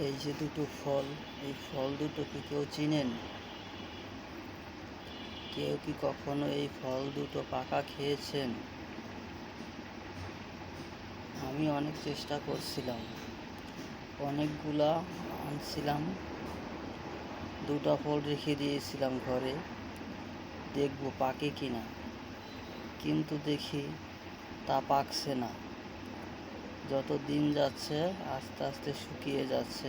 এই যে দুটো ফল, এই ফল দুটো কি কেউ চিনেন? কেউ কি কখনো এই ফল দুটো পাকা খেয়েছেন? আমি অনেক চেষ্টা করছিলাম, অনেকগুলা আনছিলাম, দুটো ফল রেখে দিয়েছিলাম ঘরে, দেখবো পাকে কিনা, কিন্তু দেখি তা পাকছে না। যত দিন যাচ্ছে আস্তে আস্তে শুকিয়ে যাচ্ছে।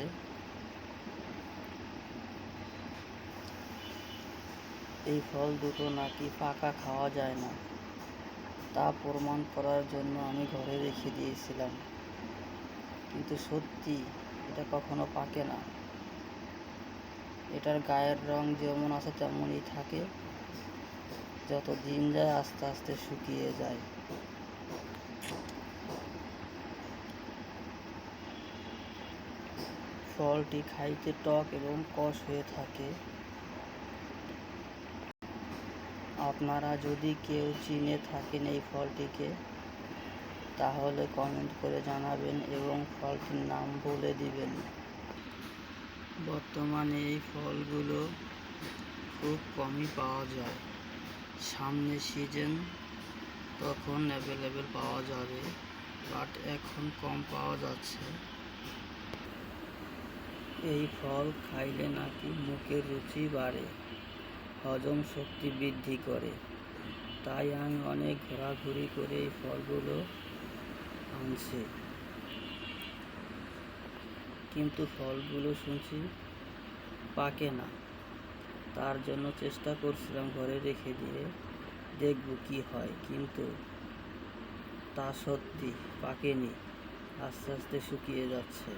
এই ফল দুটো নাকি পাকা খাওয়া যায় না, তা প্রমাণ করার জন্য আমি ঘরে রেখে দিয়েছিলাম, কিন্তু সত্যি এটা কখনো পাকে না। এটার গায়ের রং যেমন আছে তেমনই থাকে, যত দিন যায় আস্তে আস্তে শুকিয়ে যায়। ফলটি খাইতে টক এবং কষ হয়ে থাকে। আপনারা যদি কেউ চিনে থাকেন এই ফলটিকে, তাহলে কমেন্ট করে জানাবেন এবং ফলটির নাম বলে দিবেন। বর্তমানে এই ফলগুলো খুব কমই পাওয়া যায়। সামনে সিজন, তখন অ্যাভেলেবেল পাওয়া যাবে, বাট এখন কম পাওয়া যাচ্ছে। এই ফল খাইলে নাকি মুখের রুচি বাড়ে, হজম শক্তি বৃদ্ধি করে। তাই আমি অনেক ঘোরাঘুরি করে এই ফলগুলো আনছি, কিন্তু ফলগুলো শুনছি পাকে না। তার জন্য চেষ্টা করছিলাম ঘরে রেখে দিয়ে দেখব কি হয়, কিন্তু তা সত্যি পাকেনি, আস্তে আস্তে শুকিয়ে যাচ্ছে।